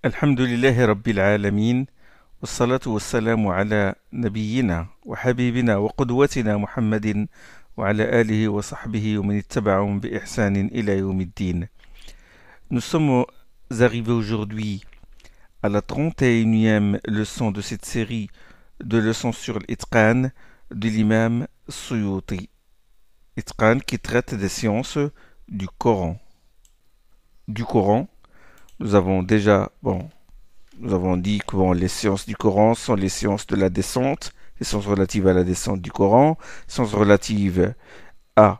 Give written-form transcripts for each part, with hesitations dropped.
الحمد لله رب العالمين والصلاة والسلام على نبينا وحبيبنا وقدوتنا محمد وعلى آله وصحبه ومن اتبعهم بإحسان إلى يوم الدين. Nous sommes arrivés aujourd'hui à la 31e leçon de cette série de leçons sur l'Itqan de l'imam Suyuti. Itqan qui traite des sciences du Coran. Nous avons dit que les sciences du Coran sont les sciences de la descente, les sciences relatives à la descente du Coran, les sciences relatives à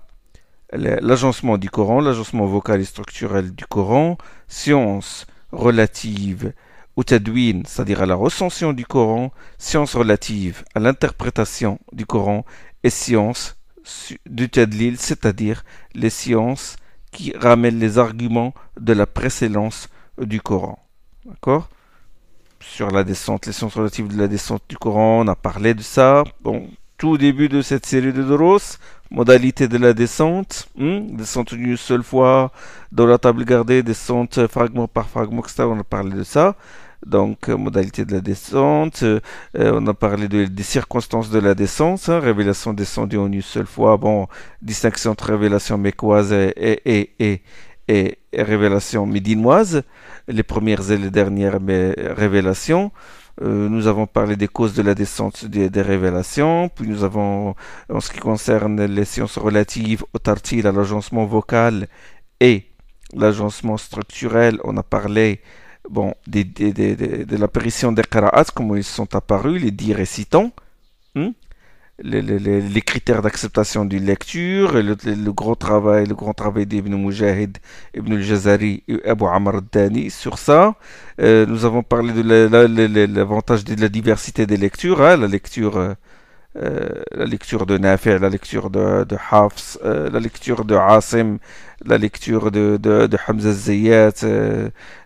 l'agencement du Coran, l'agencement vocal et structurel du Coran, sciences relatives au tadwin, c'est-à-dire à la recension du Coran, sciences relatives à l'interprétation du Coran et sciences du tadlil, c'est-à-dire les sciences qui ramènent les arguments de la précédence du Coran. D'accord ? Sur la descente, les sciences relatives de la descente du Coran, on a parlé de ça. Bon, tout début de cette série de Doros, modalité de la descente, descente une seule fois dans la table gardée, descente fragment par fragment, etc. On a parlé de ça. Donc, modalité de la descente, on a parlé des circonstances de la descente, révélation descendue en une seule fois, distinction entre révélation mécoise et révélation médinoise, les premières et les dernières révélations. Nous avons parlé des causes de la descente des révélations, puis nous avons, en ce qui concerne les sciences relatives au tartil, à l'agencement vocal et l'agencement structurel, on a parlé de l'apparition des qira'at, comment ils sont apparus, les 10 récitants, les critères d'acceptation d'une lecture, le grand travail d'Ibn Mujahid, Ibn al-Jazari et Abu Amr al-Dani sur ça. Nous avons parlé de l'avantage de la diversité des lectures, la lecture de Nafi', la lecture de Hafs, la lecture de Asim, la lecture de Hamza al-Zayyat,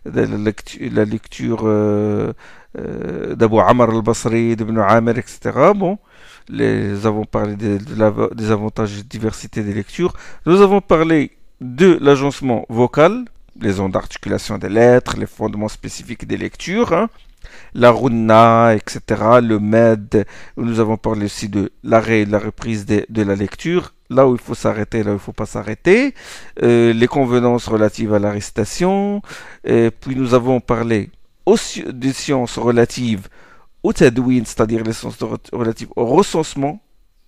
la lecture d'Abu Amr al-Basri, d'Ibn Amir, etc. Nous avons parlé des avantages de diversité des lectures. Nous avons parlé de l'agencement vocal, les ondes d'articulation des lettres, les fondements spécifiques des lectures, la runna, etc., le med. Nous avons parlé aussi de l'arrêt et de la reprise de la lecture, là où il faut s'arrêter, là où il ne faut pas s'arrêter, les convenances relatives à la récitation, puis nous avons parlé aussi des sciences relatives au tadwin, c'est-à-dire les sciences relatives au recensement,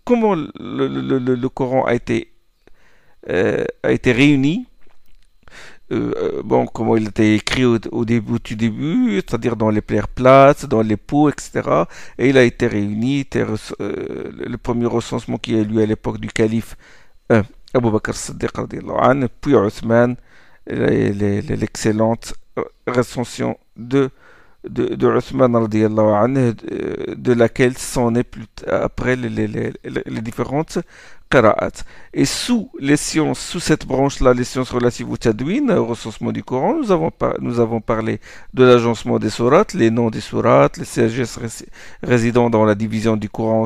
comment le Coran a été réuni, comment il a été écrit au début, c'est-à-dire dans les pierres plates, dans les pots, etc. Et il a été réuni, le premier recensement qui a eu lieu à l'époque du calife Abu Bakr as-Siddiq, puis Othman, l'excellente recension de Othman radiallahu anhu, de laquelle s'en est plus après les différentes qira'at. Et sous cette branche-là, les sciences relatives au tadwin, au recensement du Coran, nous avons parlé de l'agencement des sourates, les noms des sourates, les sagesse résidant dans la division du Coran aux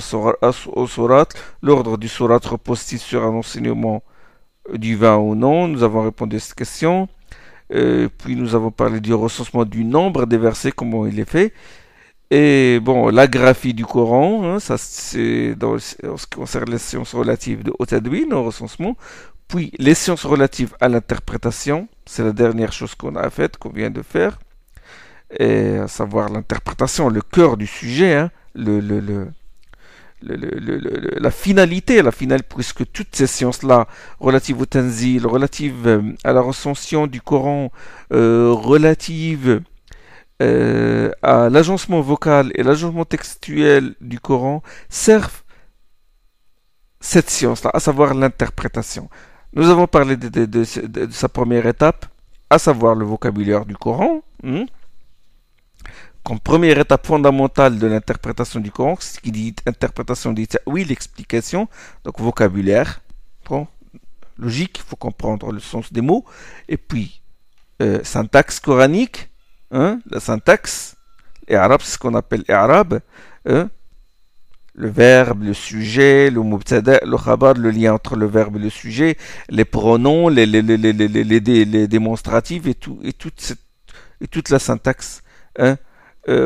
sourates, l'ordre du sourate repose-t-il sur un enseignement divin ou non? Nous avons répondu à cette question. Puis nous avons parlé du recensement du nombre des versets, comment il est fait. Et la graphie du Coran, ça c'est en ce qui concerne les sciences relatives au tadwin, au recensement. Puis les sciences relatives à l'interprétation, c'est la dernière chose qu'on vient de faire. Et à savoir l'interprétation, le cœur du sujet, la finalité, puisque toutes ces sciences-là, relatives au tanzil, relatives à la recension du Coran, relatives à l'agencement vocal et l'agencement textuel du Coran, servent cette science-là, à savoir l'interprétation. Nous avons parlé de sa première étape, à savoir le vocabulaire du Coran, comme première étape fondamentale de l'interprétation du Coran, ce qui dit interprétation dit oui, l'explication, donc vocabulaire, logique, il faut comprendre le sens des mots, et puis syntaxe coranique, la syntaxe, l'Arab, c'est ce qu'on appelle l'Arab, le verbe, le sujet, le mubtada, le khabar, le lien entre le verbe et le sujet, les pronoms, les démonstratifs et toute la syntaxe hein,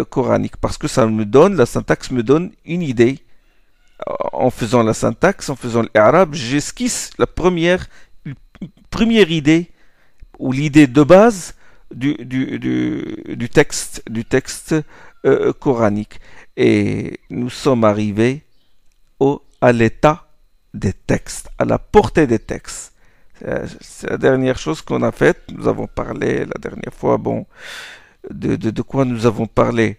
coranique, parce que ça me donne, la syntaxe me donne une idée. En faisant la syntaxe, en faisant l'Arab, j'esquisse la première idée, ou l'idée de base du texte coranique. Et nous sommes arrivés à l'état des textes, à la portée des textes. C'est la dernière chose qu'on a faite. Nous avons parlé la dernière fois, bon, de quoi nous avons parlé?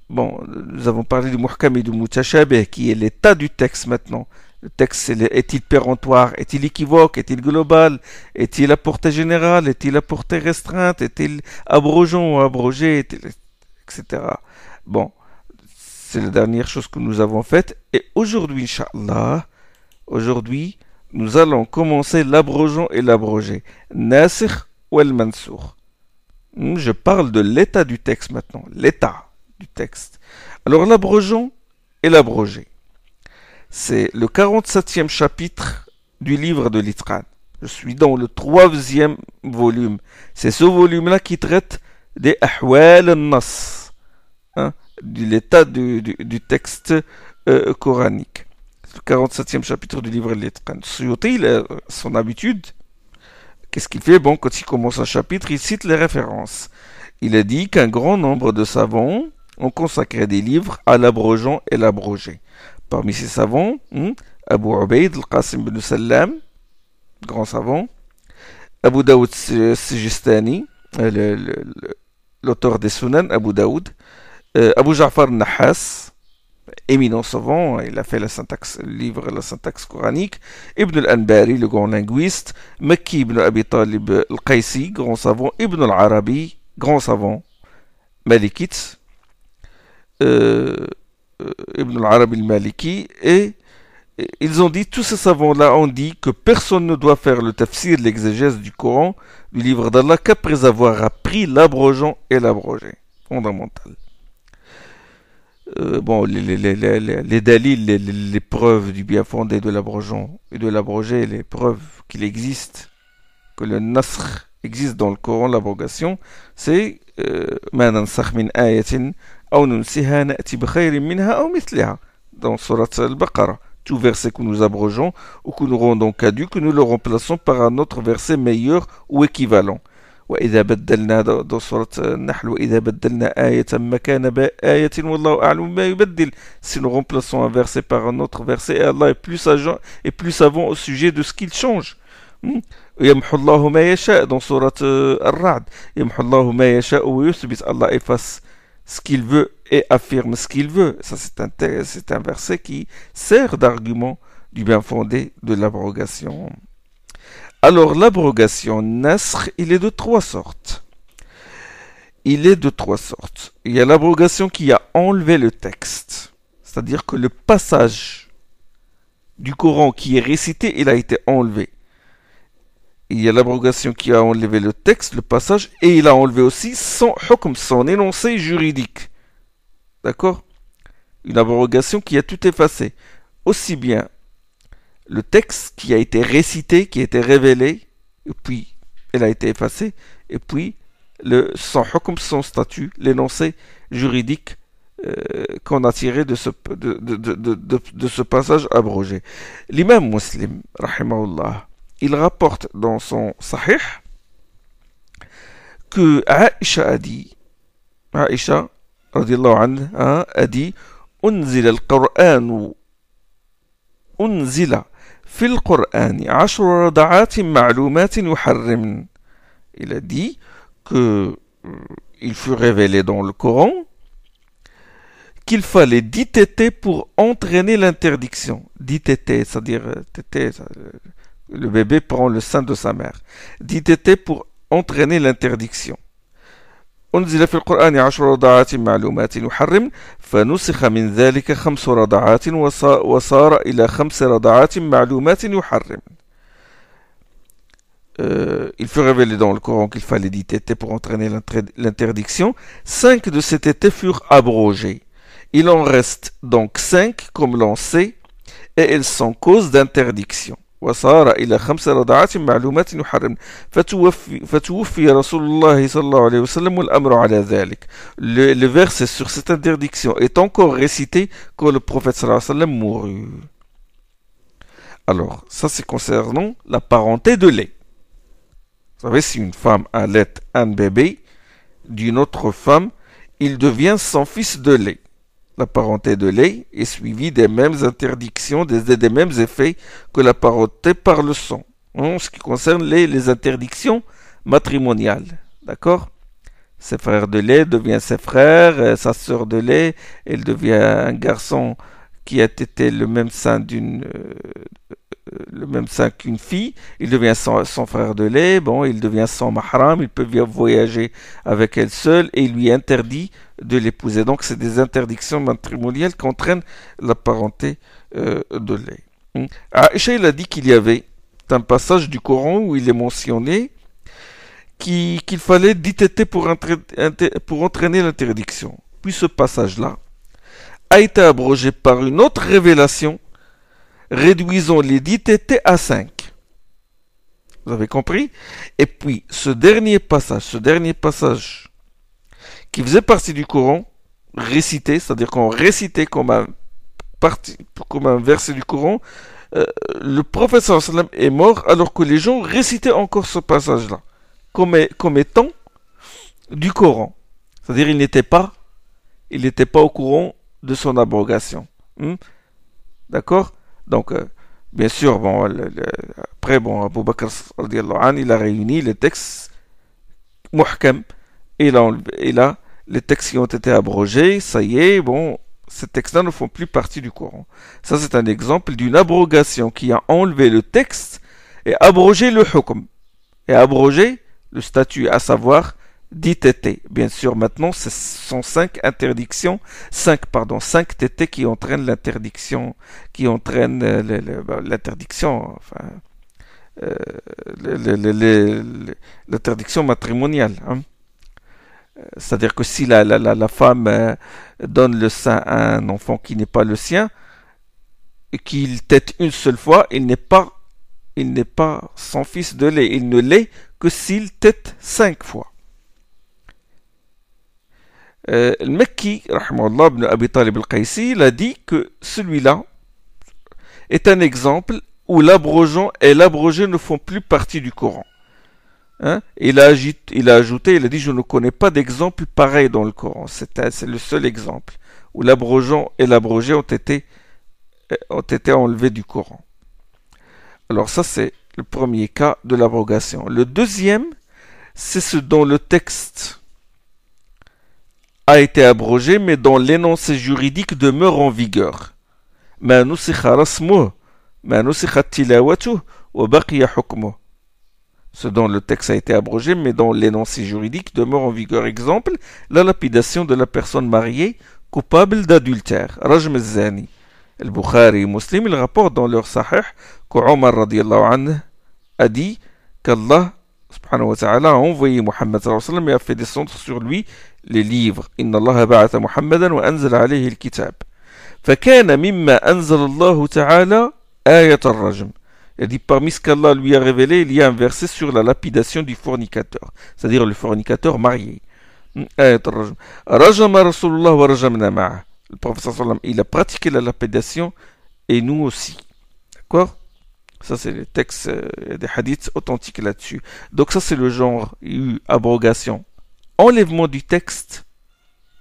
Bon, nous avons parlé du muhkam et du mutashabih, qui est l'état du texte maintenant. Le texte, est-il péremptoire? Est-il équivoque? Est-il global? Est-il à portée générale? Est-il à portée restreinte? Est-il abrogeant ou abrogé? Etc. Bon, c'est la dernière chose que nous avons faite. Et aujourd'hui, Inch'Allah, aujourd'hui, nous allons commencer l'abrogeant et l'abrogé. Nasikh ou al-mansour. Je parle de l'état du texte maintenant. L'état du texte. Alors l'abrogeant et l'abrogé. C'est le 47e chapitre du livre de l'Itqan. Je suis dans le 3e volume. C'est ce volume-là qui traite des ahwal al-nas, hein, de l'état du texte coranique. C'est le 47e chapitre du livre de l'Itqan. Suyuti, il a son habitude. Qu'est-ce qu'il fait? Bon, quand il commence un chapitre, il cite les références. Il a dit qu'un grand nombre de savants ont consacré des livres à l'abrogeant et l'abrogé. Parmi ces savants, Abu Ubaid al-Qasim ibn Sallam, grand savant, Abu Daoud Sijistani, l'auteur des Sunan, Abu Daoud, Abu Ja'far al-Nahas, éminent savant, il a fait le livre La syntaxe coranique, Ibn al-Anbari, le grand linguiste, Makki ibn Abi Talib al-Qaisi, grand savant, Ibn al-Arabi, grand savant, malikite, Ibn al-Arabi al-Maliki, et ils ont dit, tous ces savants-là ont dit que personne ne doit faire le tafsir, l'exégèse du Coran, du livre d'Allah, qu'après avoir appris l'abrogeant et l'abrogé. Fondamental. Bon, les dalils, les preuves du bien fondé de l'abrogeant et de l'abrogé, les preuves qu'il existe, que le nasr existe dans le Coran, l'abrogation, c'est ma nansakh min ayatin aw nunsiha na'ti bi khayrin minha aw mithliha dans surat al-Baqarah. Tout verset que nous abrogeons ou que nous rendons caduc, que nous le remplaçons par un autre verset meilleur ou équivalent. وإذا بدلنا dans surat Nahl وإذا بدلنا آية مكان آية والله أعلم ما يبدل. Si nous remplaçons un verset par un autre verset, Allah est plus savant au sujet de ce qu'il change. يمحو الله ما يشاء dans surat Ar-Ra'd. يمحو الله ما يشاء ويثبت. Allah efface ce qu'il veut et affirme ce qu'il veut. Ça, c'est un verset qui sert d'argument du bien fondé de l'abrogation. Alors, l'abrogation, nasr, il est de trois sortes. Il y a l'abrogation qui a enlevé le texte. C'est-à-dire que le passage du Coran qui est récité, il a été enlevé. Il y a l'abrogation qui a enlevé le texte, le passage, et il a enlevé aussi son hukm, son énoncé juridique. D'accord? Une abrogation qui a tout effacé. Aussi bien le texte qui a été récité, qui a été révélé, et puis elle a été effacée, et puis son hukm, son statut, l'énoncé juridique qu'on a tiré de ce passage abrogé. L'imam Muslim, rahimahullah, il rapporte dans son Sahih que Aïcha a dit, Aïcha, radiallahu anha, a dit, unzila al-Qur'an, unzila في القرآن 10 رضعات معلومات يحرمن. Il a dit que il fut révélé dans le Coran qu'il fallait 10 tétés pour entraîner l'interdiction. 10 tétés, c'est-à-dire tétés, le bébé prend le sein de sa mère. 10 tétés pour entraîner l'interdiction. أنزل في القرآن 10 رضعات معلومات يحرم فنسخ من ذلك 5 رضعات وصار إلى 5 رضعات معلومات يحرم. Il fut révélé dans le Coran qu'il fallait 10 tétés pour entraîner l'interdiction. 5 de ces tétés furent abrogés. Il en reste donc 5 comme l'on sait et elles sont cause d'interdiction. وصار إلى 5 رضعات معلومات يحرم فتوفي رسول الله صلى الله عليه وسلم والأمر على ذلك. Le verset sur cette interdiction est encore récité quand le prophète sallallahu alayhi wa sallam mourut. Alors, ça c'est concernant la parenté de lait. Vous savez, si une femme allait un bébé d'une autre femme, il devient son fils de lait. La parenté de lait est suivie des mêmes interdictions, des mêmes effets que la parenté par le sang. En ce qui concerne les interdictions matrimoniales. D'accord? Ses frères de lait deviennent ses frères, sa sœur de lait, elle devient un garçon qui a été le même sein qu'une fille, il devient son frère de lait, bon, il devient son mahram, il peut voyager avec elle seule et il lui interdit de l'épouser. Donc c'est des interdictions matrimoniales qui entraînent la parenté de lait. Aïcha, il a dit qu'il y avait un passage du Coran où il est mentionné qu'il fallait 10 tétés pour entraîner l'interdiction. Puis ce passage-là a été abrogé par une autre révélation réduisons les 10 tétés à 5. Vous avez compris? Et puis, ce dernier passage qui faisait partie du Coran, récité, c'est-à-dire qu'on récitait comme un verset du Coran, le prophète sallallahu alayhi wa sallam est mort alors que les gens récitaient encore ce passage-là comme étant du Coran. C'est-à-dire il n'était pas au courant de son abrogation. D'accord? Donc, bien sûr, bon, après, Abu Bakr, il a réuni les textes muhkam, et là, les textes qui ont été abrogés, ça y est, bon, ces textes-là ne font plus partie du Coran. Ça, c'est un exemple d'une abrogation qui a enlevé le texte et abrogé le hukm, et abrogé le statut, à savoir 10 tétés. Bien sûr, maintenant, ce sont 5 tétés qui entraînent l'interdiction, l'interdiction matrimoniale. Hein. C'est-à-dire que si la femme donne le sein à un enfant qui n'est pas le sien, et qu'il tète une seule fois, il n'est pas son fils de lait. Il ne l'est que s'il tète 5 fois. Le Mekki, rahimahullah, ibn Abi Talib al-Qaysi, il a dit que celui-là est un exemple où l'abrogeant et l'abrogé ne font plus partie du Coran. Hein? Il a ajouté, il a dit, je ne connais pas d'exemple pareil dans le Coran. C'est le seul exemple où l'abrogeant et l'abrogé ont été enlevés du Coran. Alors ça, c'est le premier cas de l'abrogation. Le deuxième, c'est ce dont le texte a été abrogé, mais dont l'énoncé juridique demeure en vigueur. Ma nusikha rasmuh, ma nusikha tilawatuh, wa baqiya hukmuh. Ce dont le texte a été abrogé, mais dont l'énoncé juridique demeure en vigueur. Exemple, la lapidation de la personne mariée coupable d'adultère. Rajm al-Zani. Al-Bukhari et Muslim, ils rapportent dans leur sahih qu'Omar radiallahu anhu a dit qu'Allah subhanahu wa ta'ala a envoyé Muhammad sallallahu alayhi wa sallam et a fait descendre sur lui les livres. Inna Allah ba'atha Muhammadan wa anzala alayhi al-kitab. فكان مما أنزل الله تعالى آية الرجم. Il dit parmi ce qu'Allah lui a révélé, il y a un verset sur la lapidation du fornicateur, c'est-à-dire le fornicateur marié. آية الرجم. رجم رسول الله ورجمنا معه. Le prophète sallallahu alayhi wa sallam, il a pratiqué la lapidation et nous aussi. D'accord? Ça, c'est les textes, des hadiths authentiques là-dessus. Donc ça, c'est le genre abrogation. Enlèvement du texte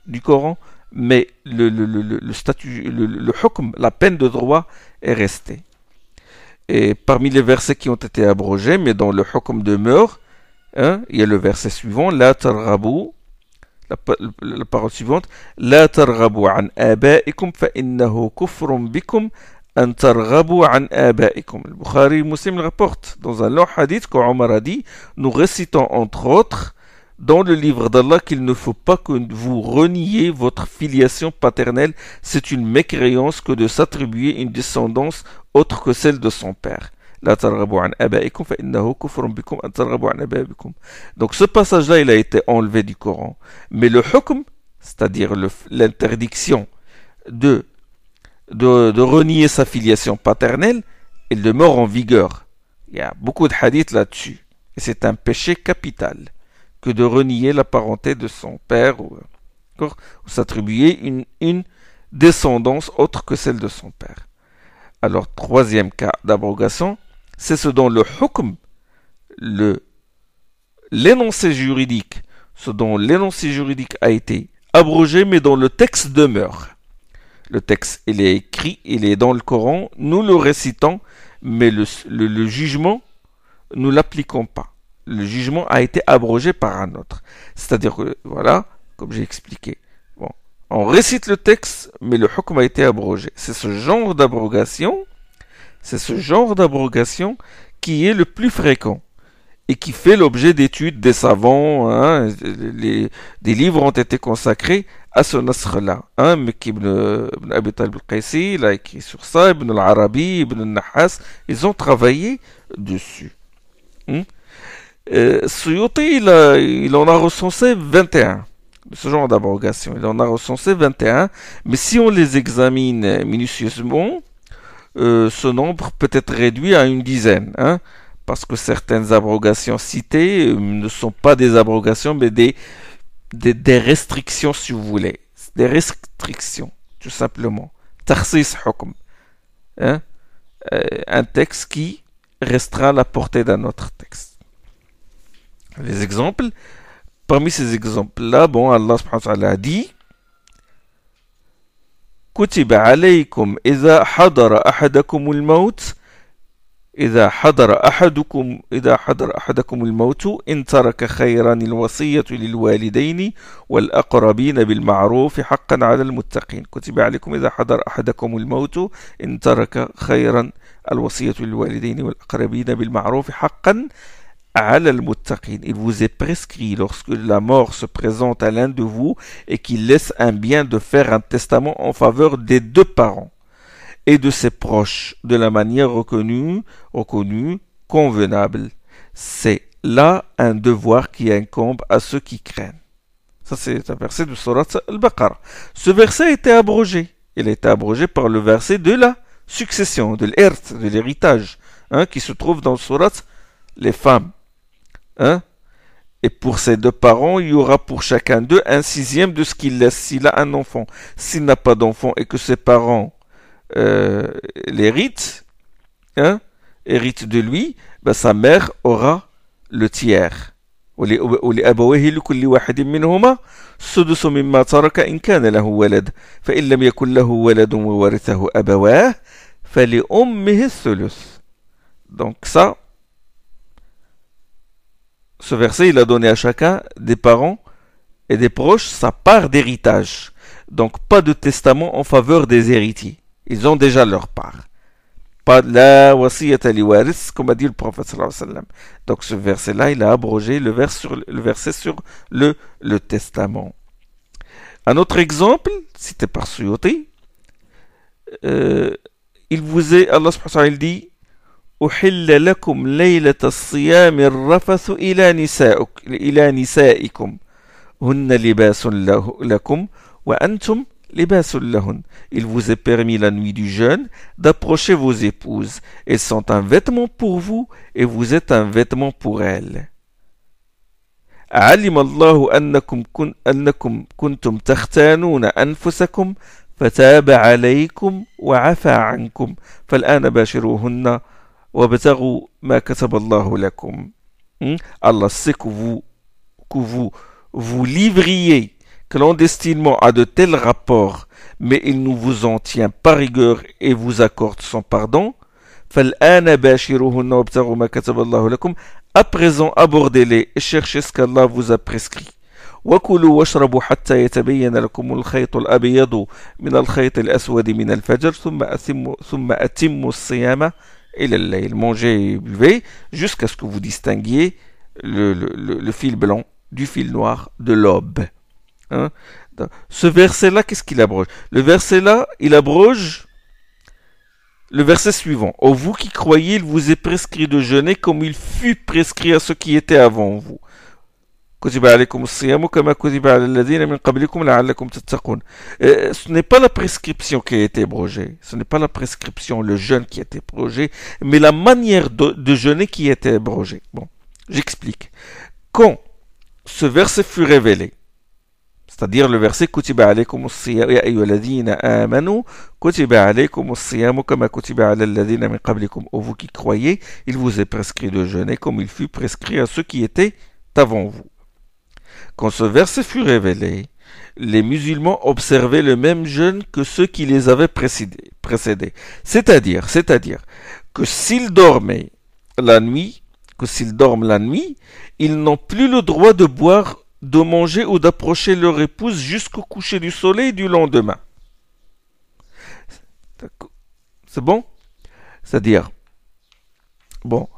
du Coran, mais le statut, le hukm, la peine de droit est restée. Et parmi les versets qui ont été abrogés, mais dont le hukm demeure, hein, il y a le verset suivant, la targhabu, la parole suivante, la targhabu an abaikum fa innahu kufrun bikum an targhabu an abaikum. Le Bukhari Muslim rapporte dans un long hadith qu'Omar a dit, nous récitons entre autres dans le livre d'Allah qu'il ne faut pas que vous reniez votre filiation paternelle. C'est une mécréance que de s'attribuer une descendance autre que celle de son père. Donc ce passage-là, il a été enlevé du Coran. Mais le hukm, c'est-à-dire l'interdiction de renier sa filiation paternelle, il demeure en vigueur. Il y a beaucoup de hadiths là-dessus. Et c'est un péché capital que de renier la parenté de son père ou s'attribuer une descendance autre que celle de son père. Alors, troisième cas d'abrogation, c'est ce dont le hukm, l'énoncé juridique, ce dont l'énoncé juridique a été abrogé, mais dont le texte demeure. Le texte, il est écrit, il est dans le Coran, nous le récitons, mais le jugement, nous l'appliquons pas. Le jugement a été abrogé par un autre. C'est-à-dire que, voilà, comme j'ai expliqué. Bon, on récite le texte, mais le hukm a été abrogé. C'est ce genre d'abrogation qui est le plus fréquent et qui fait l'objet d'études des savants. Hein, des livres ont été consacrés à ce nasr-là. Hein, Mekki ibn Abi Talib al-Qaisi, il a écrit sur ça, Ibn al-Arabi, Ibn al-Nahas, ils ont travaillé dessus. Suyuti, il en a recensé 21 de ce genre d'abrogation. Il en a recensé 21, mais si on les examine minutieusement, ce nombre peut être réduit à une dizaine, hein, parce que certaines abrogations citées ne sont pas des abrogations, mais des restrictions, si vous voulez. Des restrictions, tout simplement. Tarsis hukm. Hein, un texte qui restreint la portée d'un autre texte. Les exemples, parmi ces exemples-là, bon, Allah subhanahu wa ta'ala a dit كتب عليكم إذا حضر أحدكم الموت إذا حضر أحدكم الموت إن ترك خيرا الوصية للوالدين والأقربين بالمعروف حقا على المتقين كتب عليكم إذا حضر أحدكم الموت إن ترك خيرا الوصية للوالدين والأقربين بالمعروف حقا على المتقين. Il vous est prescrit lorsque la mort se présente à l'un de vous et qu'il laisse un bien de faire un testament en faveur des deux parents et de ses proches de la manière reconnue, convenable. C'est là un devoir qui incombe à ceux qui craignent. Ça, c'est un verset de Surat Al-Baqarah. Ce verset a été abrogé. Il a été abrogé par le verset de la succession, de l'ert, de l'héritage, hein, qui se trouve dans Surat les femmes. Hein? Et pour ces deux parents, il y aura pour chacun d'eux un sixième de ce qu'il laisse s'il a un enfant. S'il n'a pas d'enfant et que ses parents l'héritent, hein, héritent de lui, ben sa mère aura le tiers. ولأبويه لكل واحد منهما السدس مما ترك إن كان له ولد فإن لم يكن له ولد وورثه أبواه فلأمه الثلث. Donc ça, ce verset, il a donné à chacun des parents et des proches sa part d'héritage. Donc pas de testament en faveur des héritiers. Ils ont déjà leur part. Pas de la wasiyata li waris, comme a dit le prophète sallallahu alayhi wa sallam. Donc ce verset-là, il a abrogé le verset sur le testament. Un autre exemple, cité par Suyuti, il vous est, Allah subhanahu wa ta'ala dit أحل لكم ليلة الصيام الرفث إلى نسائكم هن لباس لكم وأنتم لباس لهن. Il vous est permis la nuit du jeûne d'approcher vos épouses. Elles sont un vêtement pour vous et vous êtes un vêtement pour elles. علم الله أنكم كنتم تختانون أنفسكم فتاب عليكم وعفى عنكم فالآن باشروهن وابتغوا ما كتب الله لكم. Allah sait que vous livriez clandestinement à de tels rapports, mais il ne vous en tient pas rigueur et vous accorde son pardon. فالآن باشروهن وابتغوا ما كتب الله لكم. À présent, abordez-les et cherchez ce qu'Allah vous a prescrit. وكلوا واشربوا حتى يتبين لكم الخيط الأبيض من الخيط الأسود من الفجر ثم أتموا الصيام إلى الليل. Mangez et buvez jusqu'à ce que vous distinguiez le fil blanc du fil noir de l'aube. Hein? Ce verset-là, qu'est-ce qu'il abroge? Le verset-là, il abroge le verset suivant. Ô vous qui croyez, il vous est prescrit de jeûner comme il fut prescrit à ceux qui étaient avant vous. كتب عليكم الصيام كما كتب على الذين من قبلكم لعلكم تتقون. Ce n'est pas la prescription qui a été abrogée, ce n'est pas la prescription, le jeûne qui a été abrogé, mais la manière de jeûner qui a été abrogée. Bon, j'explique. Quand ce verset fut révélé, c'est-à-dire le verset كتب عليكم الصيام يا أيها الذين آمنوا كتب عليكم الصيام كما كتب على الذين من قبلكم. Ô vous qui croyez, il vous est prescrit de jeûner comme il fut prescrit à ceux qui étaient avant vous. Quand ce verset fut révélé, les musulmans observaient le même jeûne que ceux qui les avaient précédés. C'est-à-dire que s'ils dormaient la nuit, ils n'ont plus le droit de boire, de manger ou d'approcher leur épouse jusqu'au coucher du soleil du lendemain. C'est bon? C'est-à-dire, bon,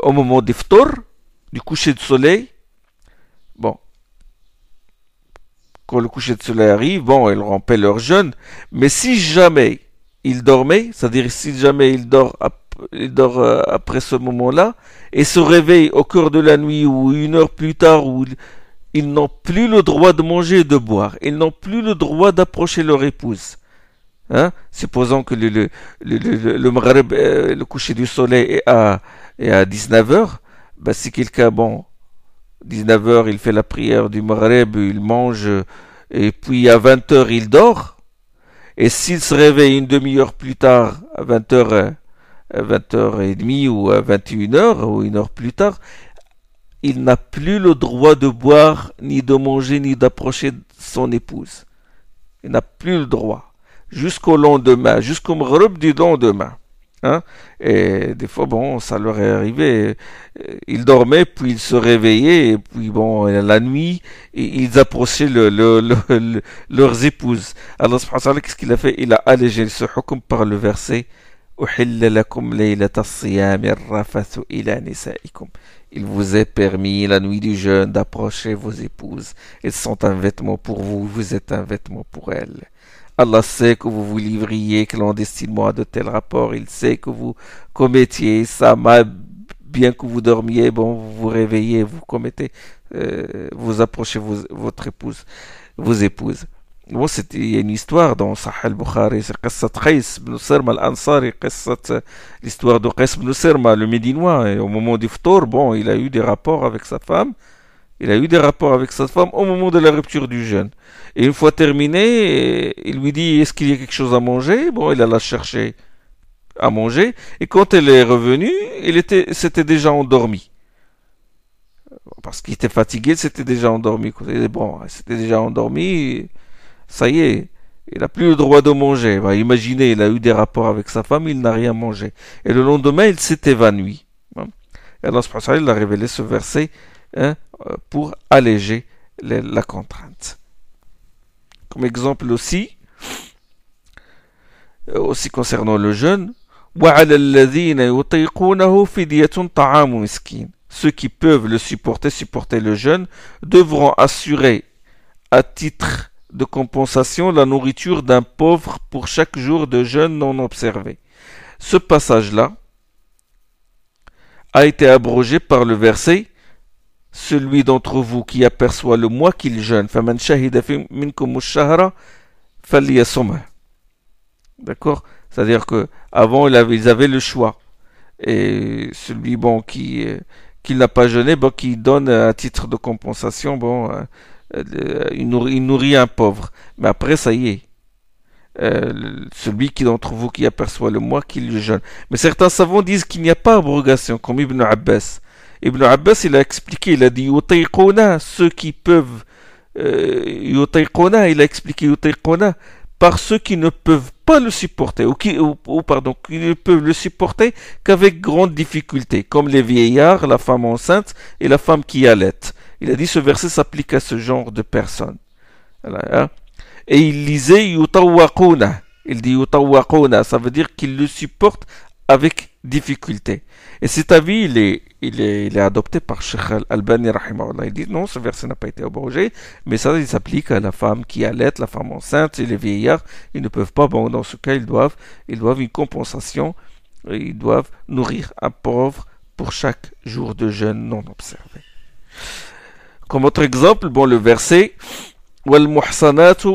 au moment d'iftar, du coucher du soleil, bon, quand le coucher de soleil arrive, bon, ils rompaient leur jeûne, mais si jamais ils dormaient, c'est-à-dire si jamais ils dorment après ce moment-là, et se réveillent au cœur de la nuit ou une heure plus tard, où ils n'ont plus le droit de manger et de boire, ils n'ont plus le droit d'approcher leur épouse. Hein? Supposons que le maghrib, le coucher du soleil est à 19h, ben si quelqu'un, bon, 19h, il fait la prière du maghrib, il mange, et puis à 20h, il dort. Et s'il se réveille une demi-heure plus tard, à 20h, à 20h30 ou à 21h, ou une heure plus tard, il n'a plus le droit de boire, ni de manger, ni d'approcher son épouse. Il n'a plus le droit. Jusqu'au lendemain, jusqu'au maghrib du lendemain. Hein? Et des fois, bon, ça leur est arrivé. Ils dormaient, puis ils se réveillaient, et puis bon, la nuit, ils approchaient leurs épouses. Allah subhanahu wa ta'ala, qu'est-ce qu'il a fait? Il a allégé ce hukm par le verset il vous est permis la nuit du jeûne d'approcher vos épouses. Elles sont un vêtement pour vous, vous êtes un vêtement pour elles. Allah sait que vous vous livriez clandestinement à de tels rapports. Il sait que vous commettiez ça mal, bien que vous dormiez. Bon, vous vous réveillez, vous commettez, vous approchez votre épouse, vos épouses. Bon, il y a une histoire dans Sahih al-Bukhari, c'est Qissat Qais ibn Sirma al-Ansari, l'histoire de Qais ibn Sirma, le Médinois. Et au moment du ftour, bon, il a eu des rapports avec sa femme. Il a eu des rapports avec sa femme au moment de la rupture du jeûne. Et une fois terminé, il lui dit, est-ce qu'il y a quelque chose à manger? Bon, il alla chercher à manger. Et quand elle est revenue, s'était déjà endormi. Parce qu'il était fatigué, il s'était déjà endormi. Bon, il s'était déjà endormi, ça y est, il n'a plus le droit de manger. Bah, imaginez, il a eu des rapports avec sa femme, il n'a rien mangé. Et le lendemain, il s'est évanoui. Et Allah subhanahu wa ta'ala, il a révélé ce verset, hein, pour alléger la contrainte. Comme exemple aussi concernant le jeûne, ceux qui peuvent le supporter le jeûne, devront assurer à titre de compensation la nourriture d'un pauvre pour chaque jour de jeûne non observé. Ce passage-là a été abrogé par le verset: celui d'entre vous qui aperçoit le mois qu'il jeûne, فَمَنْ شَهِدَ مِنْكُمُ الشَّهْرَ فَلْيَصُمْهُ. D'accord? C'est-à-dire que avant ils avaient le choix. Et celui bon qui n'a pas jeûné, bon, qui donne à titre de compensation, bon, il nourrit un pauvre. Mais après, ça y est. Celui qui d'entre vous qui aperçoit le mois qu'il jeûne. Mais certains savants disent qu'il n'y a pas abrogation, comme Ibn Abbas. Ibn Abbas, il a expliqué, il a dit yutayquna, ceux qui peuvent yutayquna, il a expliqué yutayquna par ceux qui ne peuvent pas le supporter, qui ne peuvent le supporter qu'avec grande difficulté, comme les vieillards, la femme enceinte et la femme qui allaite. Il a dit ce verset s'applique à ce genre de personnes. Voilà, hein? Et il lisait yutawaquna. Il dit yutawaquna, ça veut dire qu'il le supporte avec difficulté. Et cet avis, il est adopté par Cheikh Al-Albani rahimahullah. Il dit non, ce verset n'a pas été abrogé, mais ça, il s'applique à la femme qui allait, la femme enceinte et les vieillards. Ils ne peuvent pas, bon, dans ce cas, ils doivent une compensation, ils doivent nourrir un pauvre pour chaque jour de jeûne non observé. Comme autre exemple, bon, le verset وَالْمُحْصَنَاتُ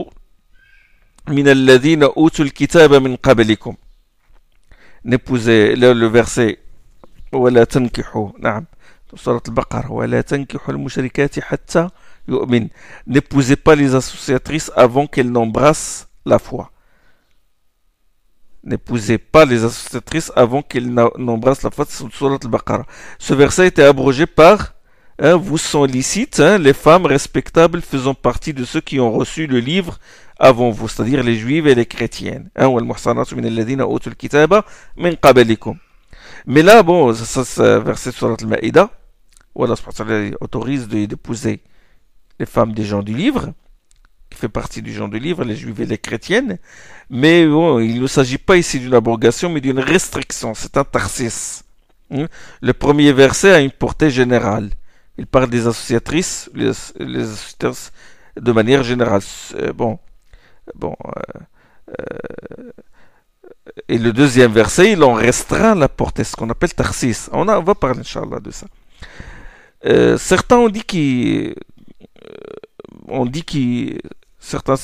مِنَ الَّذِينَ أُوتُوا الْكِتَابَ مِنْ قَبْلِكُمْ. N'épousez le verset وَلَا تَنْكِحُوا نعم سورة البقرة وَلَا تَنْكِحُوا الْمُشْرِكَاتِ حَتَّى يُؤْمِنْ. N'épousez pas les associatrices avant qu'elles n'embrassent la foi. N'épousez pas les associatrices avant qu'elles n'embrassent la foi. C'est Surat al-Baqarah. Ce verset a été abrogé par vous sont licites les femmes respectables faisant partie de ceux qui ont reçu le livre avant vous, c'est-à-dire les juives et les chrétiennes. Mais là, bon, ça c'est verset Surat al-Ma'idah, où Allah autorise d'épouser les femmes des gens du livre, qui fait partie du genre du livre, les juifs et les chrétiennes. Mais bon, il ne s'agit pas ici d'une abrogation, mais d'une restriction. C'est un tarsis. Le premier verset a une portée générale. Il parle des associatrices, les associatrices de manière générale. Et le deuxième verset, il en restreint la portée, ce qu'on appelle tarsis. On va parler, Inch'Allah, de ça. Certains ont dit certains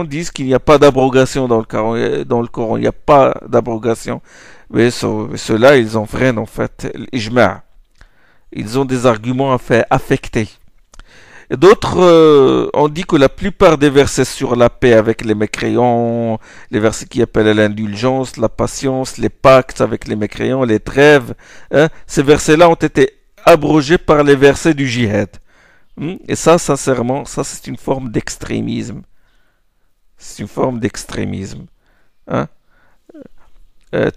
disent qu'il n'y a pas d'abrogation dans le Coran. Il n'y a pas d'abrogation. Mais ceux-là, ils en freinent en fait l'ijma'. Ils ont des arguments affectés. D'autres ont dit que la plupart des versets sur la paix avec les mécréants, les versets qui appellent à l'indulgence, la patience, les pactes avec les mécréants, les trêves, ces versets-là ont été abrogés par les versets du jihad. Et ça, sincèrement, ça c'est une forme d'extrémisme. C'est une forme d'extrémisme.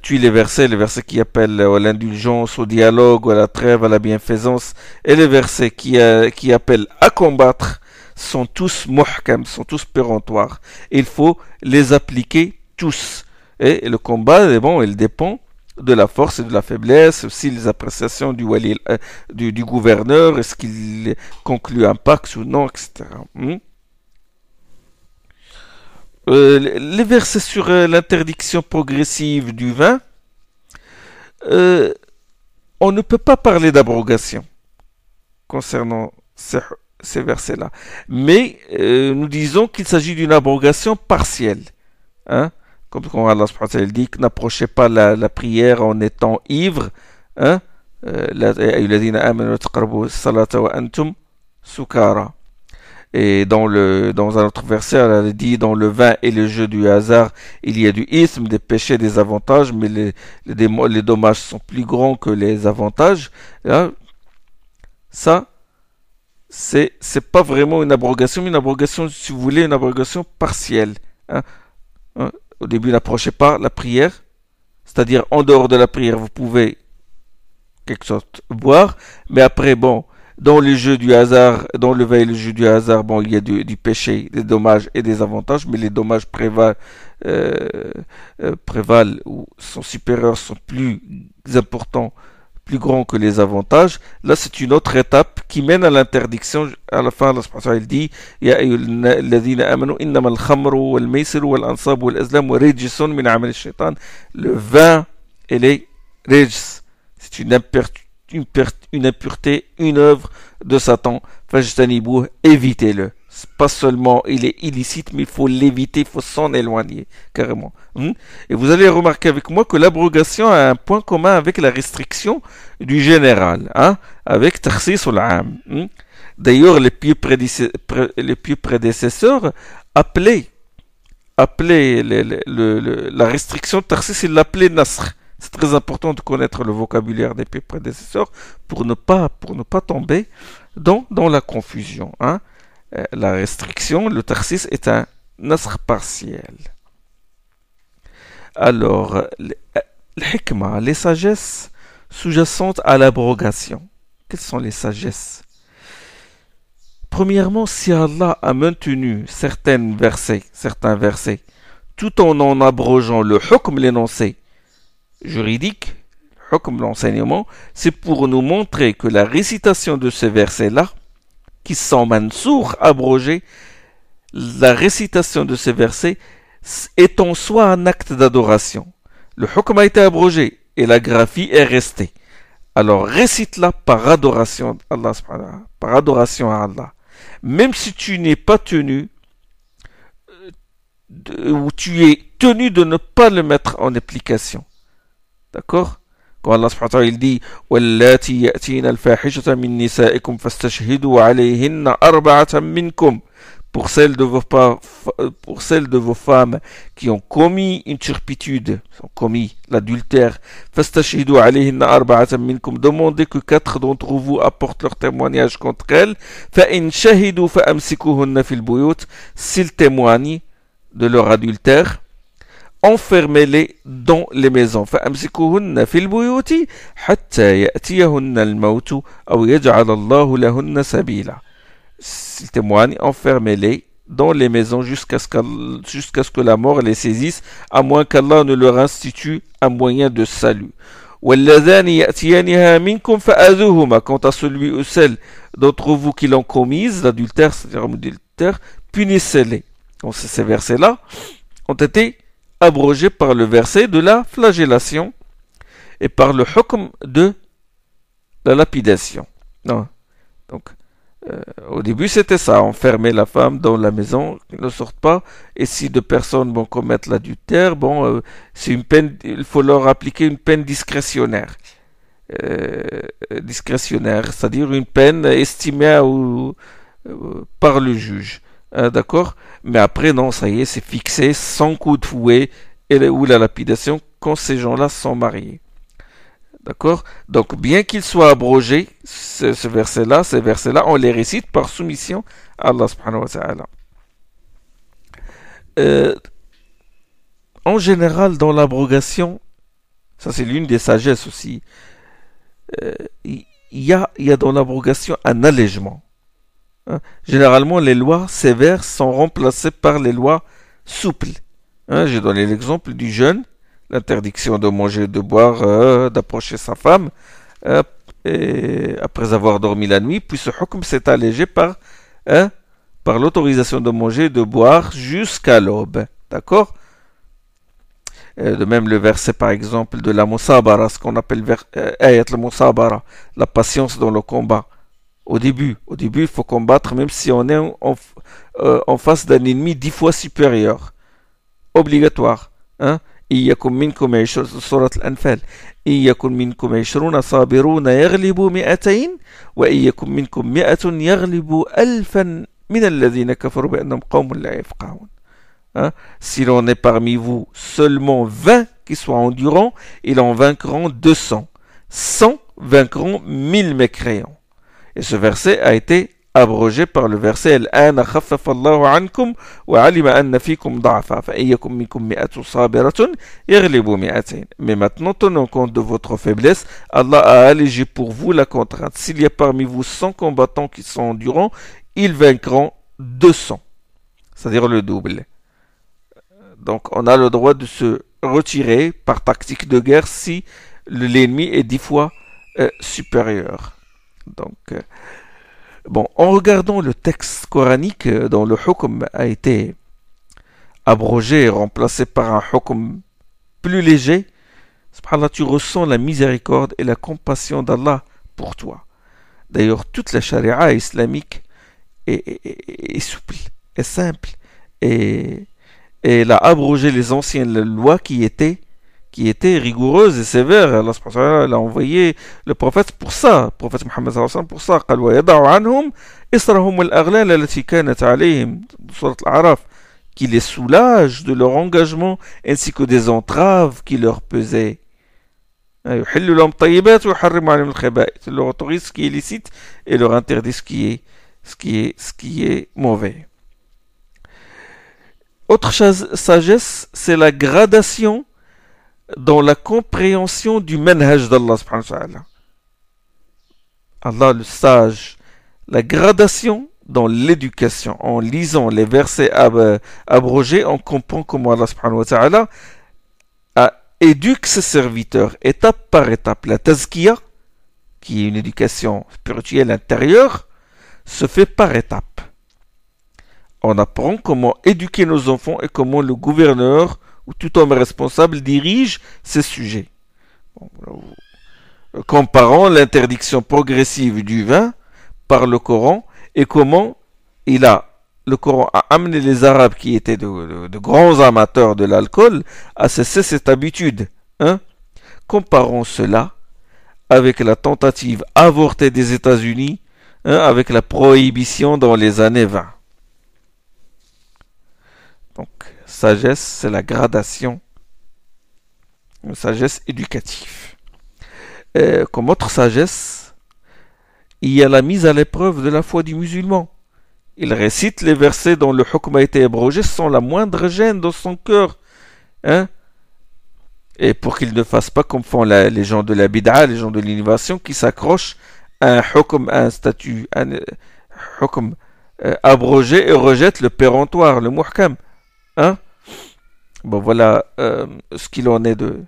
Tue les versets qui appellent à l'indulgence, au dialogue, à la trêve, à la bienfaisance, et les versets qui appellent à combattre sont tous muhkam, sont tous péremptoires. Il faut les appliquer tous. Et le combat, il dépend de la force et de la faiblesse, aussi les appréciations du gouverneur, est-ce qu'il conclut un pacte ou non, etc. Les versets sur l'interdiction progressive du vin, on ne peut pas parler d'abrogation concernant ces versets-là. Mais nous disons qu'il s'agit d'une abrogation partielle. Comme quand Allah subhanahu wa ta'ala dit que n'approchez pas la prière en étant ivre. Et dans un autre verset, elle a dit dans le vin et le jeu du hasard, il y a du ism, des péchés, des avantages, mais les dommages sont plus grands que les avantages. Ça, c'est pas vraiment une abrogation, mais une abrogation, si vous voulez, une abrogation partielle. Au début, n'approchez pas la prière, c'est-à-dire en dehors de la prière, vous pouvez quelque sorte boire, mais après, dans les jeux du hasard, dans le vin et le jeu du hasard, il y a du péché, des dommages et des avantages, mais les dommages prévalent ou sont supérieurs, sont plus importants, plus grands que les avantages. Là, c'est une autre étape qui mène à l'interdiction. À la fin, Allah dit Ya ayyuhalladhina amanu innama al-khamru wal-maysiru wal-ansabu wal-azlam wa rijsun min amal ash-shaytan. Le vin et les rijs, c'est une impureté, une œuvre de Satan. Fajtanibouh, évitez-le. Pas seulement il est illicite, mais il faut l'éviter, il faut s'en éloigner, carrément. Et vous allez remarquer avec moi que l'abrogation a un point commun avec la restriction du général, avec Tarsis ou l'Am. D'ailleurs, les pieux prédécesseurs appelaient la restriction de Tarsis, ils l'appelaient Nasr. C'est très important de connaître le vocabulaire des pieux prédécesseurs pour ne pas tomber dans la confusion. La restriction, le tarsis est un nasr partiel. Alors, l'hikmah, les sagesses sous-jacentes à l'abrogation. Quelles sont les sagesses? Premièrement, si Allah a maintenu certains versets, tout en abrogeant le hukm, l'énoncé juridique, le hukm, l'enseignement, c'est pour nous montrer que la récitation de ces versets-là, qui sont mansour, abrogés, la récitation de ces versets est en soi un acte d'adoration. Le hukm a été abrogé et la graphie est restée. Alors récite-la par adoration à Allah, même si tu n'es pas tenu, ou tu es tenu de ne pas le mettre en application. D'accord? Quand Allah subhanahu wa ta'ala il dit وَاللَّاتِي يَأْتِينَ الْفَاحِشَةَ مِن نِّسَائِكُمْ فَاسْتَشْهِدُوا عَلَيْهِنَّ أَرْبَعَةً مِّنكُمْ, pour celles de vos femmes qui ont commis une turpitude, ont commis l'adultère, فَاسْتَشْهِدُوا عَلَيْهِنَّ أَرْبَعَةً مِّنكُمْ, demandez que 4 d'entre vous apportent leur témoignage contre elles. فَإِنْ شَهِدُوا فَأَمْسِكُوهُنَّ فِي الْبُيُوتِ, s'ils témoignent de leur adultère, enfermez-les dans les maisons. فأمسكوهن في البيوت حتى يأتيهن الموت أو يجعل الله لهن سبيلا. S'ils témoignent, enfermez-les dans les maisons jusqu'à ce que la mort les saisisse, à moins qu'Allah ne leur institue un moyen de salut. واللذان يأتيانها منكم فآذوهما, quant à celui ou celle d'entre vous qui l'ont commise, l'adultère, c'est-à-dire l'adultère, punissez-les. Donc ces versets-là ont été abrogé par le verset de la flagellation et par le hukm de la lapidation. Non. Donc, au début, c'était ça, enfermer la femme dans la maison, qu'elle ne sorte pas, et si deux personnes vont commettre l'adultère, c'est une peine, il faut leur appliquer une peine discrétionnaire. Discrétionnaire, c'est-à-dire une peine estimée par le juge. D'accord? Mais après, non, ça y est, c'est fixé, sans coup de fouet ou la lapidation, quand ces gens-là sont mariés. D'accord? Donc, bien qu'il soit abrogé, ces versets-là, on les récite par soumission à Allah subhanahu wa ta'ala. En général, dans l'abrogation, ça c'est l'une des sagesses aussi, il y a dans l'abrogation un allègement. Généralement, les lois sévères sont remplacées par les lois souples. J'ai donné l'exemple du jeûne, l'interdiction de manger, de boire, d'approcher sa femme et après avoir dormi la nuit, puis ce hukm s'est allégé par l'autorisation de manger et de boire jusqu'à l'aube. D'accord? De même le verset par exemple de la musabara, ce qu'on appelle ayat la musabara, la patience dans le combat. Au début, il faut combattre même si on est en face d'un ennemi 10 fois supérieur. Obligatoire. إيكم منكم 20 سورة الأنفال إيكم منكم 20 صابرون يغلبوا 200 وإيكم منكم 100 يغلبوا 1000 من الذين كفروا بأنهم قوم لا يفقهون. Si l'on est parmi vous seulement 20 qui soient endurants, ils en vaincront 200. 100 vaincront 1000 mécréants. Et ce verset a été abrogé par le verset الآن خفف الله عنكم وعلم أن فيكم ضعفا فإن يكن منكم 100 صابرة يغلبوا 200. Mais maintenant, tenant compte de votre faiblesse, Allah a allégé pour vous la contrainte. S'il y a parmi vous 100 combattants qui sont endurants, ils vaincront 200, c'est-à-dire le double. Donc on a le droit de se retirer par tactique de guerre si l'ennemi est 10 fois supérieur. Donc, en regardant le texte coranique dont le hukm a été abrogé et remplacé par un hukm plus léger, subhanallah, tu ressens la miséricorde et la compassion d'Allah pour toi. D'ailleurs, toute la charia islamique est souple, est simple, et elle a abrogé les anciennes lois qui étaient rigoureuses et sévères. Allah a envoyé le prophète pour ça, le prophète Mohammed pour ça. قال ويضع عنهم إصرهم والأغلال التي كانت عليهم, sourate Al-A'raf, qui les soulage de leur engagement ainsi que des entraves qui leur pesaient. يحل لهم طيبات ويحرم عليهم الخبائث, leur autorise ce qui est licite et leur interdit ce qui est mauvais. Autre sagesse, c'est la gradation dans la compréhension du manhaj d'Allah subhanahu wa ta'ala. Allah le sage, la gradation dans l'éducation. En lisant les versets abrogés, on comprend comment Allah subhanahu wa ta'ala éduque ses serviteurs étape par étape. La tazkiya, qui est une éducation spirituelle intérieure, se fait par étapes. On apprend comment éduquer nos enfants et comment le gouverneur ou tout homme responsable dirige ces sujets. Comparant l'interdiction progressive du vin par le Coran et comment le Coran a amené les Arabes qui étaient de grands amateurs de l'alcool à cesser cette habitude. Hein? Comparons cela avec la tentative avortée des États-Unis, hein, avec la prohibition dans les années 20. Donc, sagesse, c'est la gradation, une sagesse éducative. Comme autre sagesse, il y a la mise à l'épreuve de la foi du musulman. Il récite les versets dont le hukm a été abrogé sans la moindre gêne dans son cœur. Hein? Et pour qu'il ne fasse pas comme font les gens de la bid'a, les gens de l'innovation, qui s'accrochent à un hukm, à un statut, un hukm abrogé et rejettent le péremptoire, le muhkam. Hein? Bon, voilà ce qu'il en est de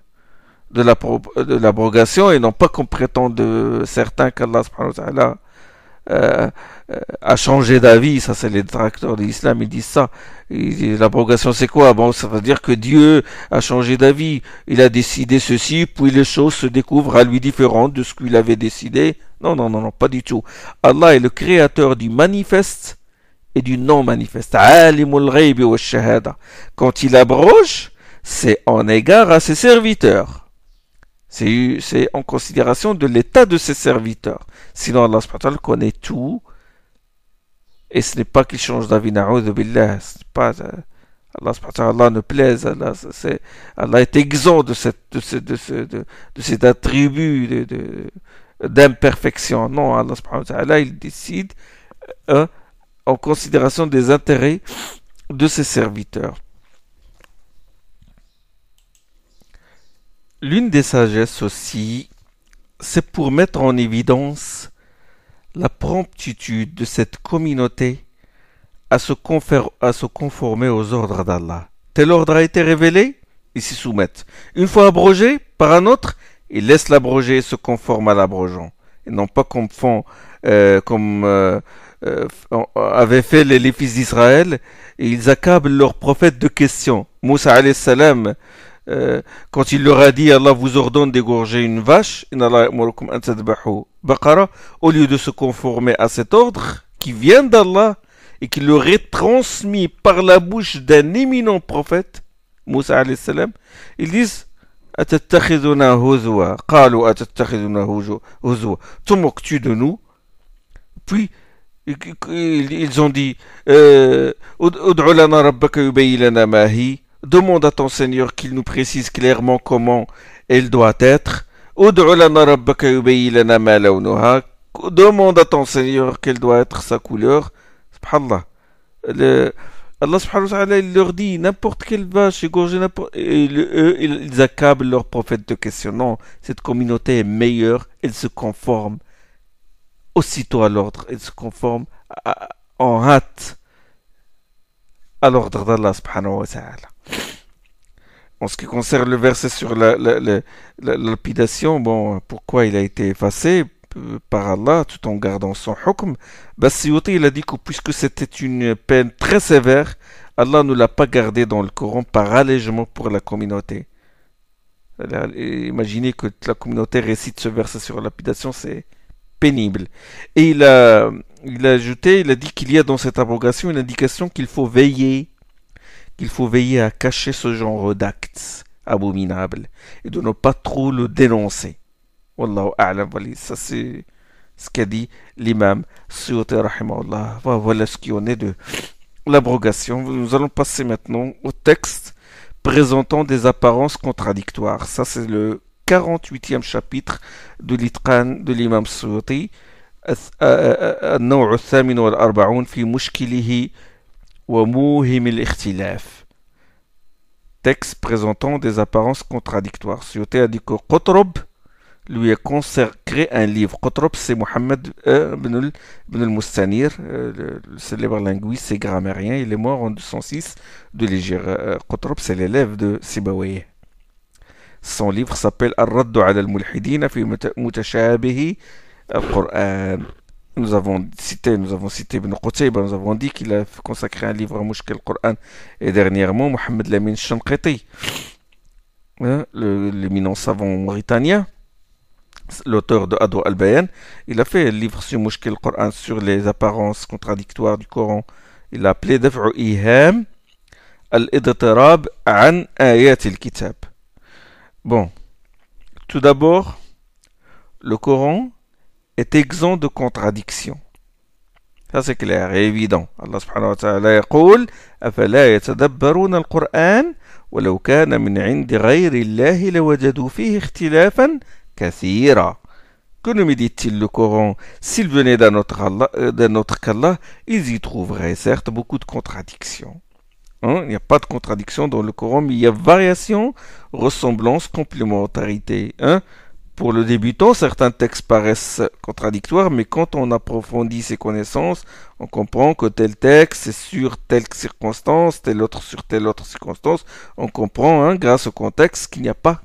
l'abrogation, et non pas comme prétendent certains qu'Allah subhanahu wa ta'ala a changé d'avis. Ça, c'est les détracteurs de l'islam, ils disent ça. L'abrogation, c'est quoi? Bon, ça veut dire que Dieu a changé d'avis. Il a décidé ceci, puis les choses se découvrent à lui différentes de ce qu'il avait décidé. Non, non, non, non, pas du tout. Allah est le créateur du manifeste et du non-manifeste. Alimul ghaybi wa shahada. Quand il abroge, c'est en égard à ses serviteurs. C'est en considération de l'état de ses serviteurs. Sinon, Allah subhanahu wa ta'ala connaît tout. Et ce n'est pas qu'il change d'avis, na'udhu billah. Ce n'est pas, Allah subhanahu wa ta'ala ne plaise. Allah est exempt de cet attribut d'imperfection. Non, Allah subhanahu wa ta'ala, il décide en considération des intérêts de ses serviteurs. L'une des sagesses aussi, c'est pour mettre en évidence la promptitude de cette communauté à se conformer aux ordres d'Allah. Tel ordre a été révélé, ils s'y soumettent. Une fois abrogé par un autre, ils laissent l'abroger et se conforment à l'abrogeant. Et non pas comme avaient fait les fils d'Israël, et ils accablent leurs prophètes de questions. Moussa alayhi salam, quand il leur a dit Allah vous ordonne d'égorger une vache, au lieu de se conformer à cet ordre qui vient d'Allah et qui leur est transmis par la bouche d'un éminent prophète, Moussa alayhi salam, ils disent أتتخذنا هزوا قالوا أتتخذنا هزوا te moques-tu de nous? Puis ils ont dit ادع لنا ربك يبين لنا ما هي. Demande à ton Seigneur qu'il nous précise clairement comment elle doit être. Demande à ton Seigneur quelle doit être sa couleur. Subhanallah. Allah subhanahu wa ta'ala, il leur dit n'importe quelle vache, égorger n'importe... ils accablent leur prophète de questions. Non, cette communauté est meilleure, elle se conforme aussitôt à l'ordre, elle se conforme en hâte à l'ordre d'Allah subhanahu wa ta'ala. En ce qui concerne le verset sur la lapidation, bon, pourquoi il a été effacé par Allah tout en gardant son hukm? Suyuti, il a dit que puisque c'était une peine très sévère, Allah ne l'a pas gardé dans le Coran par allègement pour la communauté. Imaginez que la communauté récite ce verset sur la lapidation, c'est pénible. Et il a ajouté, il a dit qu'il y a dans cette abrogation une indication qu'il faut veiller à cacher ce genre d'actes abominables et de ne pas trop le dénoncer. Wallahu a'lam. Ça c'est ce qu'a dit l'imam Suyuti rahimahullah. Voilà ce qui en est de l'abrogation. Nous allons passer maintenant au texte présentant des apparences contradictoires. Ça c'est le 48e chapitre de l'Itqan de l'imam Suyuti. النوع الثامن والأربعون في مشكله وموهم الاختلاف. Texte présentant des apparences contradictoires. Suyuti a dit que Qutb lui a consacré un livre. Qutb, c'est Mohammed ibn al-Mustanir, le célèbre linguiste et grammairien. Il est mort en 206 de l'Hégire. Qutb, c'est l'élève de Sibawayh. Son livre s'appelle Ar-Raddu ala al-Mulhidina fi mutashabihi al-Qur'an. Nous avons cité Ibn Qutayba, nous avons dit qu'il a consacré un livre à Mushkil al-Qur'an. Et dernièrement, Mohamed Lamin Shanqiti, l'éminent savant mauritanien, l'auteur de Adwa al-Bayan, il a fait un livre sur Mushkil al-Qur'an, sur les apparences contradictoires du Coran. Il l'a appelé Daf'u Iham al-Idtirab an Ayat al-Kitab. Bon, tout d'abord, le Coran est exempt de contradictions. Ça c'est clair et évident. Allah subhanahu wa ta'ala يقول أفلا يتدبرون القرآن ولو كان من عند غير الله لوجدوا فيه اختلافا كثيرا. Que nous dit-il le Coran? S'il venait d'un autre qu'Allah, ils y trouveraient certes beaucoup de contradictions. Hein? Il n'y a pas de contradiction dans le Coran, mais il y a variation, ressemblance, complémentarité. Hein? Pour le débutant, certains textes paraissent contradictoires, mais quand on approfondit ses connaissances, on comprend que tel texte est sur telle circonstance, tel autre sur telle autre circonstance. On comprend, hein, grâce au contexte, qu'il n'y a pas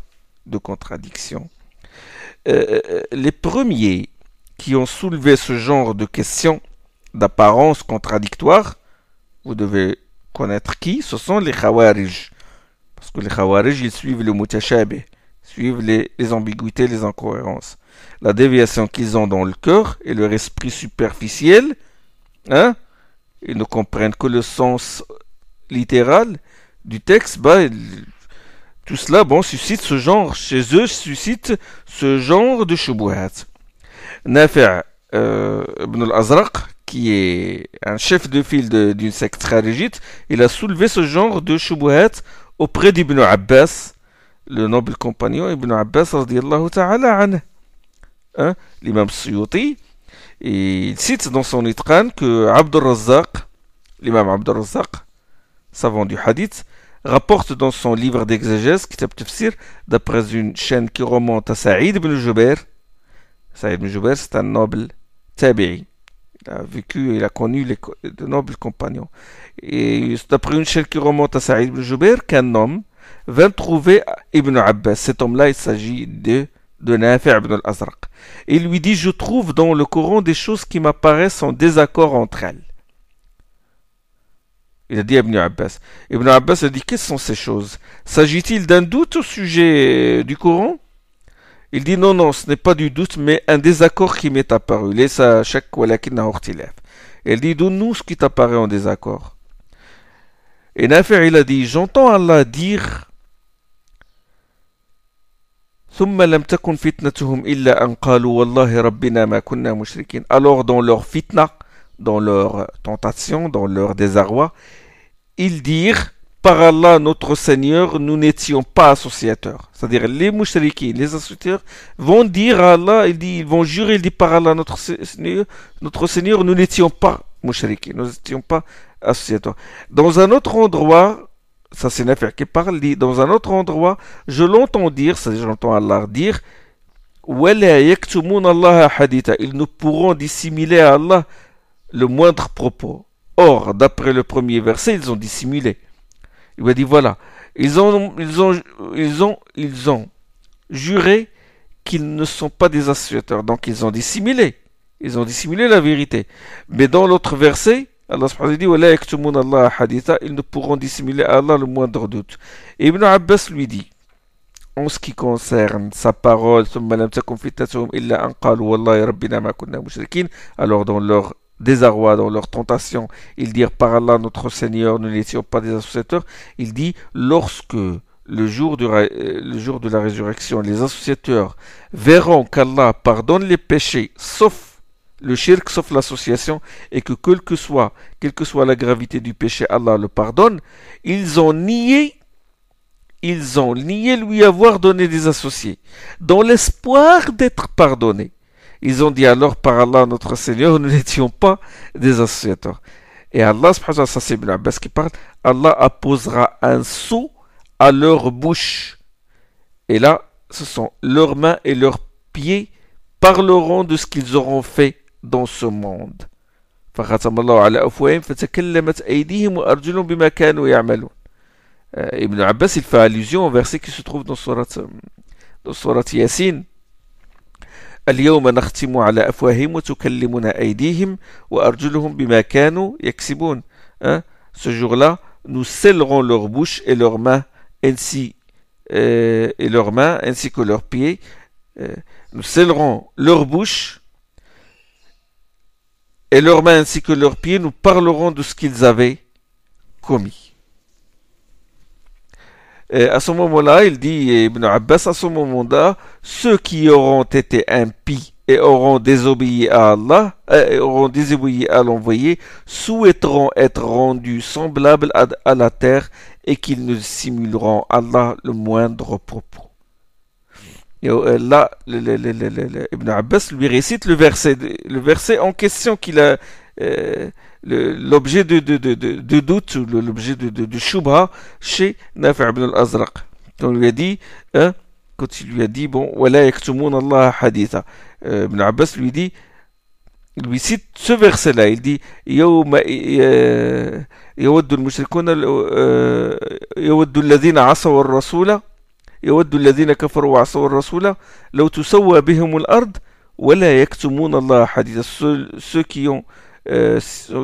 de contradiction. Les premiers qui ont soulevé ce genre de questions d'apparence contradictoire, vous devez connaître qui? Ce sont les Khawarij. Parce que les Khawarij, ils suivent le mutashabih, suivent les ambiguïtés, les incohérences. La déviation qu'ils ont dans le cœur et leur esprit superficiel, hein, ils ne comprennent que le sens littéral du texte, tout cela, suscite ce genre, chez eux, suscite ce genre de shubuhat. Nafi' ibn al-Azraq, qui est un chef de file d'une secte kharijite, il a soulevé ce genre de shubuhat auprès d'Ibn Abbas, le noble compagnon Ibn Abbas radiyallahu ta'ala anhu. Hein? L'imam Suyuti, il cite dans son Itqan que Abd al-Razzaq, l'imam Abd al-Razzaq, savant du hadith, rapporte dans son livre d'exégèse, Kitab Tafsir, d'après une chaîne qui remonte à Saïd ibn Jubair. Saïd ibn Jubair, c'est un noble tabi'i. Il a vécu, il a connu de nobles compagnons. Et d'après une chaîne qui remonte à Saïd ibn Jubair, qu'un homme vint trouver Ibn Abbas. Cet homme-là, il s'agit de Nafi' ibn al-Azraq. Et il lui dit, je trouve dans le Coran des choses qui m'apparaissent en désaccord entre elles. Il a dit à Ibn Abbas. Ibn Abbas a dit, quelles sont ces choses? S'agit-il d'un doute au sujet du Coran? Il dit, non, ce n'est pas du doute, mais un désaccord qui m'est apparu. Il dit, donne-nous ce qui t'apparaît en désaccord. Et Nafi' il a dit, j'entends Allah dire, alors dans leur fitna, dans leur tentation, dans leur désarroi, ils dirent, par Allah notre Seigneur, nous n'étions pas associateurs. C'est-à-dire les mouchriquins, les associateurs, vont dire à Allah, ils vont jurer, ils disent par Allah notre Seigneur, nous n'étions pas mouchriquins, nous n'étions pas associateurs. Dans un autre endroit, ça c'est une affaire qui parle, dit, dans un autre endroit, je l'entends dire, c'est-à-dire j'entends Allah dire, ils ne pourront dissimuler à Allah le moindre propos. Or, d'après le premier verset, ils ont dissimulé. Il m'a dit voilà, ils ont juré qu'ils ne sont pas des associateurs, donc ils ont dissimulé la vérité. Mais dans l'autre verset, Allah subhanahu wa ta'ala dit ils ne pourront dissimuler à Allah le moindre doute. Et Ibn Abbas lui dit, en ce qui concerne sa parole, alors dans leur désarroi, dans leur tentation, ils dirent par Allah notre Seigneur, nous n'étions pas des associateurs. Il dit, lorsque le jour de la résurrection, les associateurs verront qu'Allah pardonne les péchés, sauf le shirk, sauf l'association, et que quelle que soit la gravité du péché, Allah le pardonne, ils ont nié lui avoir donné des associés, dans l'espoir d'être pardonnés. Ils ont dit alors par Allah notre Seigneur, nous n'étions pas des associateurs. Et Allah, ça c'est Ibn Abbas qui parle, Allah apposera un sceau à leur bouche. Et là, ce sont leurs mains et leurs pieds parleront de ce qu'ils auront fait dans ce monde. Ibn Abbas, il fait allusion au verset qui se trouve dans Surat Yasin. اليوم نختم على أفواههم وتكلمنا أيديهم وأرجلهم بما كانوا يكسبون. Ce jour-là, nous scellerons leurs bouches et leurs mains ainsi que leurs pieds nous scellerons leur bouche et leurs mains ainsi que leurs pieds, nous parlerons de ce qu'ils avaient commis. Et à ce moment-là, il dit, Ibn Abbas, à ce moment-là, ceux qui auront été impies et auront désobéi à Allah, auront désobéi à l'envoyé, souhaiteront être rendus semblables à la terre et qu'ils ne simuleront Allah le moindre propos. Et là, Ibn Abbas lui récite le verset en question qu'il a, l'objet de doute, l'objet de shubha chez Nafi' ibn al-Azraq. Quand il lui a dit, hein, quand il lui a dit, bon, وَلَا يَكْتُمُونَ اللَّهَ حَدِيثًا, Ibn Abbas lui dit, il lui cite ce verset-là, il dit, يَوْدُ الْمُشْرِكُونَ يَوَدُّ الَّذِينَ عَصَوُا الرَّسُولَ يود الذين كفروا وعصوا الرسول لو تسوى بهم الأرض ولا يكتمون الله حديثا. Ceux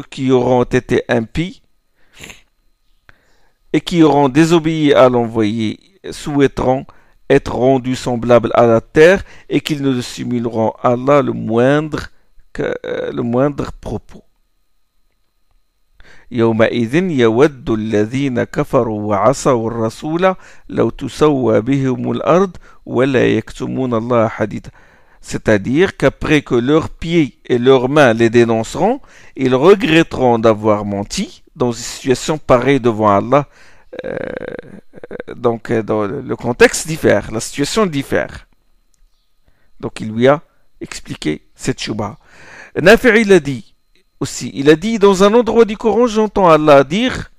qui auront été impies et qui auront désobéi à l'envoyé souhaiteront être rendus semblables à la terre et qu'ils ne simuleront Allah le moindre propos. يومئذ يود الذين كفروا وعصوا الرسول لو تسوى بهم الأرض ولا يكتمون الله حديثا. C'est-à-dire qu'après que leurs pieds et leurs mains les dénonceront, ils regretteront d'avoir menti dans une situation pareille devant Allah. Donc le contexte diffère, la situation diffère. Donc il lui a expliqué cette shubha. Nafi' il a dit aussi, il a dit dans un endroit du Coran, j'entends Allah dire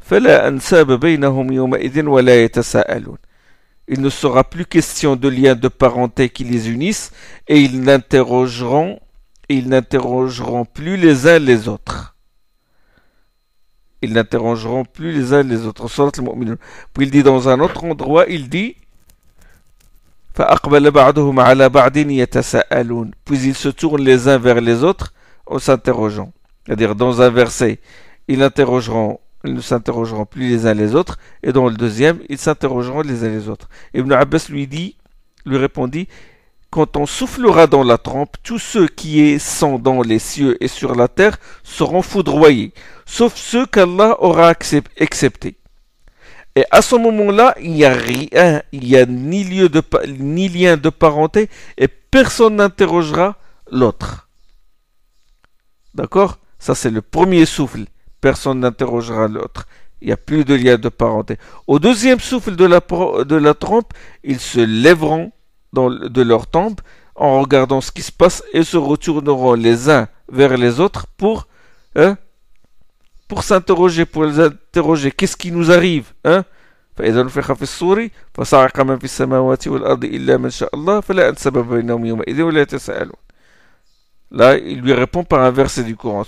فَلَا أَنْسَابَ بَيْنَهُمْ يَوْمَئِذٍ وَلَا يَتَسَاءَلُونَ. Il ne sera plus question de lien de parenté qui les unissent et ils n'interrogeront plus les uns les autres. Ils n'interrogeront plus les uns les autres. Puis il dit dans un autre endroit, il dit فَأَقْبَلَ بَعْضُهُمْ عَلَى بَعْضٍ يَتَسَاءَلُونَ. Puis ils se tournent les uns vers les autres en s'interrogeant. C'est-à-dire, dans un verset, ils ne s'interrogeront plus les uns les autres, et dans le deuxième, ils s'interrogeront les uns les autres. Ibn Abbas lui répondit, quand on soufflera dans la trompe, tous ceux qui sont dans les cieux et sur la terre seront foudroyés, sauf ceux qu'Allah aura acceptés. Et à ce moment-là, il n'y a rien, il n'y a ni lien de parenté, et personne n'interrogera l'autre. D'accord? Ça, c'est le premier souffle. Personne n'interrogera l'autre. Il n'y a plus de lien de parenté. Au deuxième souffle de la trompe, ils se lèveront de leur tombe en regardant ce qui se passe et se retourneront les uns vers les autres pour s'interroger, pour les interroger. Qu'est-ce qui nous arrive? فإذا نفخ في الصور فصعق من في السماوات والأرض إلا من شاء الله فلا أنسب بينهم يومئذ ولا يتساءلون. Là, il lui répond par un verset du Coran.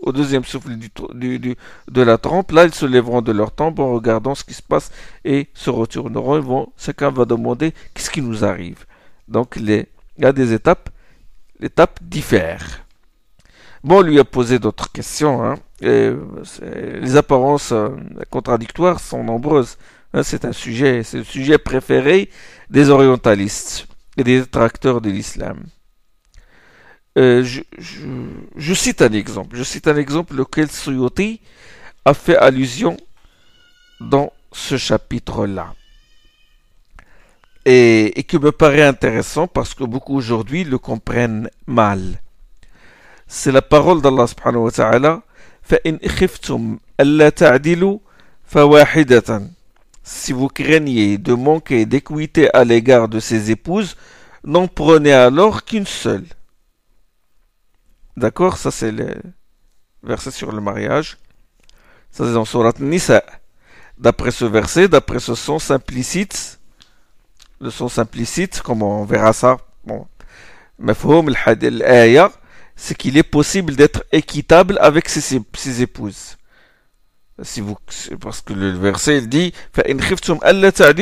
Au deuxième souffle de la trompe, là, ils se lèveront de leur tombe en regardant ce qui se passe et se retourneront. Chacun va demander qu'est-ce qui nous arrive. Donc, il y a des étapes. L'étape diffère. Bon, on lui a posé d'autres questions. Les apparences contradictoires sont nombreuses. C'est le sujet préféré des orientalistes et des détracteurs de l'islam. Je cite un exemple. Lequel Suyuti a fait allusion dans ce chapitre-là. Et qui me paraît intéressant parce que beaucoup aujourd'hui le comprennent mal. C'est la parole d'Allah subhanahu wa ta'ala. فَإِنْ إِخِفْتُمْ أَلَّا تَعْدِلُوا فَوَاحِدَةً. Si vous craignez de manquer d'équité à l'égard de ses épouses, n'en prenez alors qu'une seule. D'accord, ça c'est le verset sur le mariage. Ça c'est dans Surat Nisa. D'après ce verset, d'après ce sens implicite, le sens implicite, comme on verra ça, bon, mafhoum al-aya, c'est qu'il est possible d'être équitable avec ses épouses. Parce que le verset il dit, فَإِنْ خِفْتُمْ أَلَّا تَعْدِلُوا